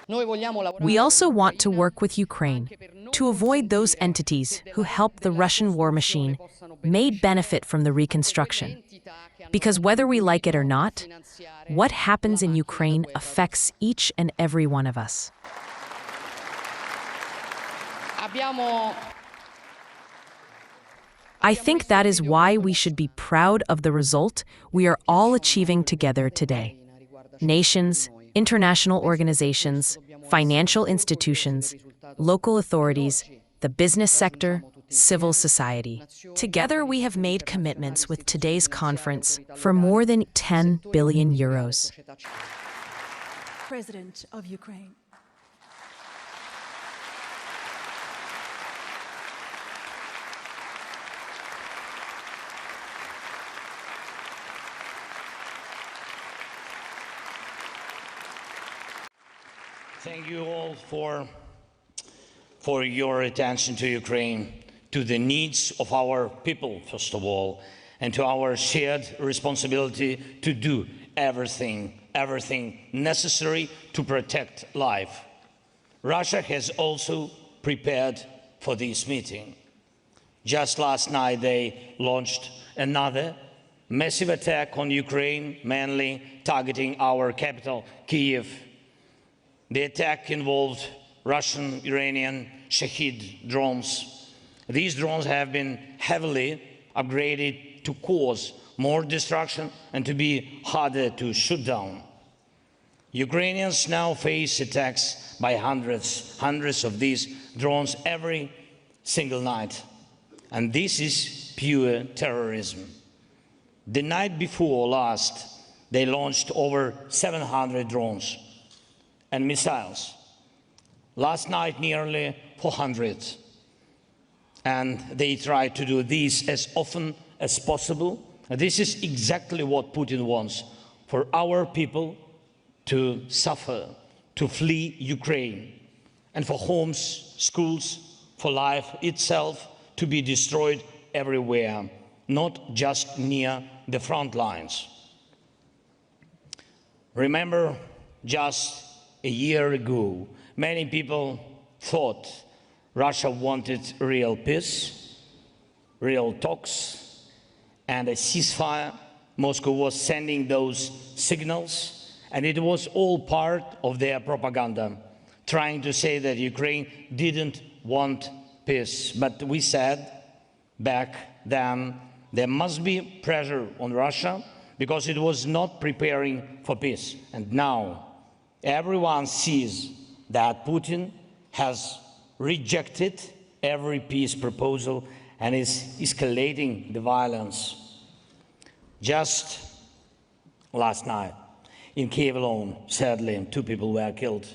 We also want to work with Ukraine to avoid those entities who help the Russian war machine may benefit from the reconstruction. Because whether we like it or not, what happens in Ukraine affects each and every one of us. I think that is why we should be proud of the result we are all achieving together today. Nations, international organizations, financial institutions, local authorities, the business sector, civil society. Together we have made commitments with today's conference for more than 10 billion euros. President of Ukraine. Thank you all for your attention to Ukraine, to the needs of our people, first of all, and to our shared responsibility to do everything necessary to protect life. Russia has also prepared for this meeting. Just last night, they launched another massive attack on Ukraine, mainly targeting our capital, Kyiv. The attack involved Russian, Iranian Shahid drones. These drones have been heavily upgraded to cause more destruction and to be harder to shoot down. Ukrainians now face attacks by hundreds of these drones every single night. And this is pure terrorism. The night before last, they launched over 700 drones and missiles. Last night, nearly 400. And they try to do this as often as possible. And this is exactly what Putin wants, for our people to suffer, to flee Ukraine, and for homes, schools, for life itself to be destroyed everywhere, not just near the front lines. Remember, just a year ago, many people thought Russia wanted real peace, real talks, and a ceasefire. Moscow was sending those signals, and it was all part of their propaganda, trying to say that Ukraine didn't want peace. But we said back then there must be pressure on Russia because it was not preparing for peace. And now everyone sees that Putin has rejected every peace proposal and is escalating the violence. Just last night, in Kyiv alone, sadly, 2 people were killed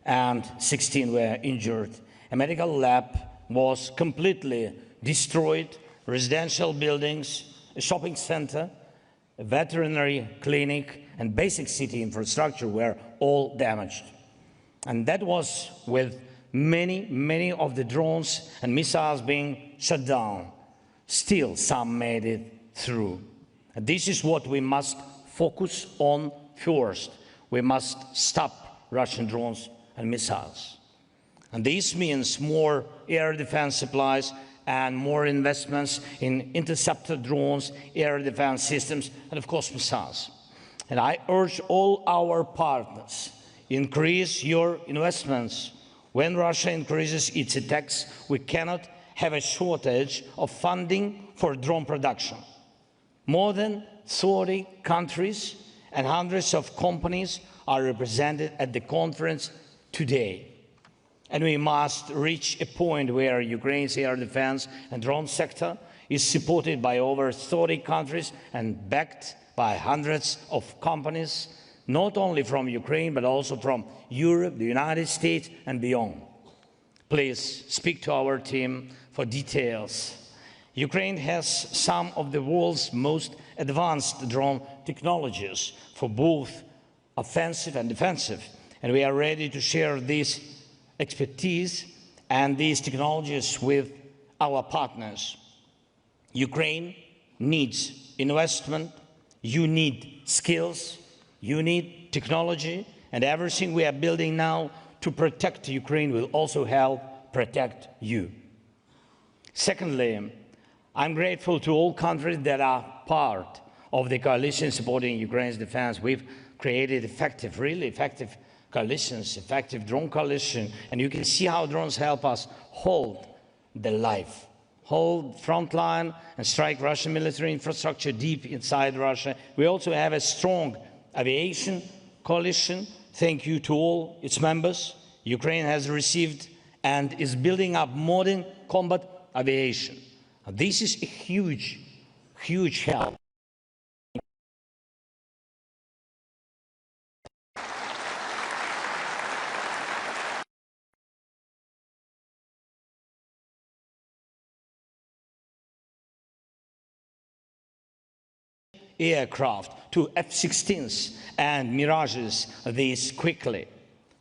and 16 were injured. A medical lab was completely destroyed, residential buildings, a shopping center, a veterinary clinic, and basic city infrastructure were all damaged. And that was with many of the drones and missiles being shut down. Still, some made it through. And this is what we must focus on first. We must stop Russian drones and missiles. And this means more air defense supplies and more investments in interceptor drones, air defense systems, and of course missiles. And I urge all our partners, increase your investments. When Russia increases its attacks, we cannot have a shortage of funding for drone production. More than 30 countries and hundreds of companies are represented at the conference today. And we must reach a point where Ukraine's air defense and drone sector is supported by over 30 countries and backed by hundreds of companies, not only from Ukraine, but also from Europe, the United States, and beyond. Please speak to our team for details. Ukraine has some of the world's most advanced drone technologies for both offensive and defensive, and we are ready to share this expertise and these technologies with our partners. Ukraine needs investment, you need skills, you need technology, and everything we are building now to protect Ukraine will also help protect you. Secondly, I'm grateful to all countries that are part of the coalition supporting Ukraine's defense. We've created effective, really effective coalitions, effective drone coalition, and you can see how drones help us hold the life, hold front line and strike Russian military infrastructure deep inside Russia. We also have a strong aviation coalition. Thank you to all its members. Ukraine has received and is building up modern combat aviation. This is a huge, huge help. Aircraft to F-16s and Mirages this quickly.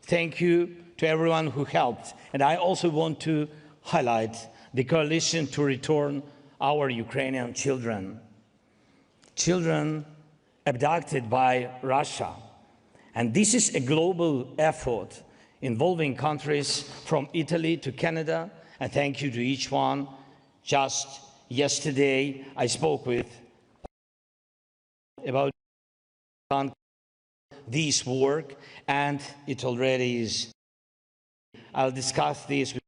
Thank you to everyone who helped. And I also want to highlight the coalition to return our Ukrainian children. Children abducted by Russia. And this is a global effort involving countries from Italy to Canada. And thank you to each one. Just yesterday, I spoke with about this work, and it already is. I'll discuss this with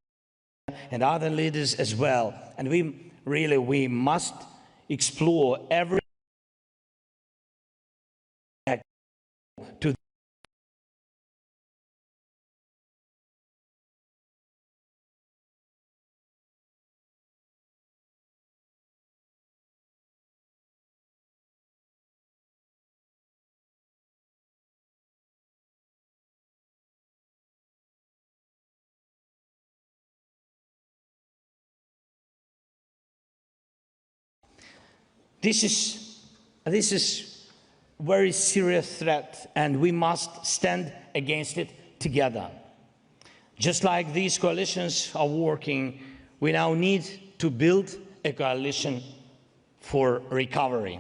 and other leaders as well. And we must explore every to This is very serious threat, and we must stand against it together. Just like these coalitions are working, we now need to build a coalition for recovery.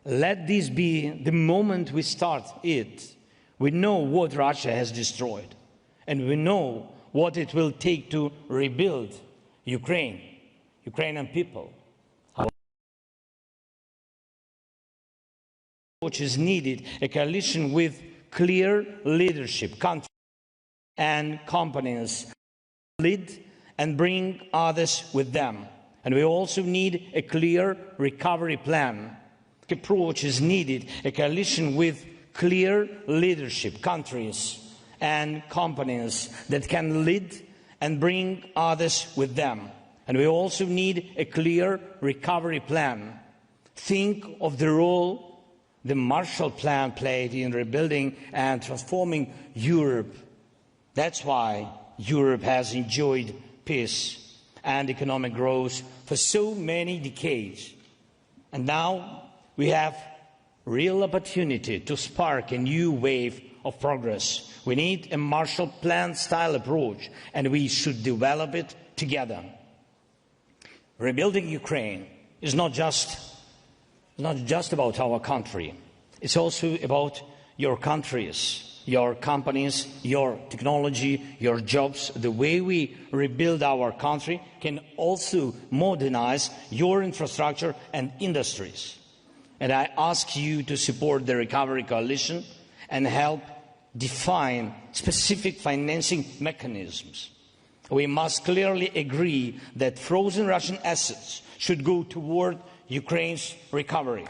Let this be the moment we start it. We know what Russia has destroyed, and we know what it will take to rebuild Ukrainian people. Which is needed, a coalition with clear leadership, countries and companies lead and bring others with them. And we also need a clear recovery plan. Approach is needed, a coalition with clear leadership, countries and companies that can lead and bring others with them. And we also need a clear recovery plan. Think of the role the Marshall Plan played in rebuilding and transforming Europe. That's why Europe has enjoyed peace and economic growth for so many decades. And now we have real opportunity to spark a new wave of progress. We need a Marshall Plan style approach, and we should develop it together. Rebuilding Ukraine is not just about our country. It's also about your countries, your companies, your technology, your jobs. The way we rebuild our country can also modernize your infrastructure and industries. And I ask you to support the Recovery Coalition and help define specific financing mechanisms. We must clearly agree that frozen Russian assets should go toward Ukraine's recovery.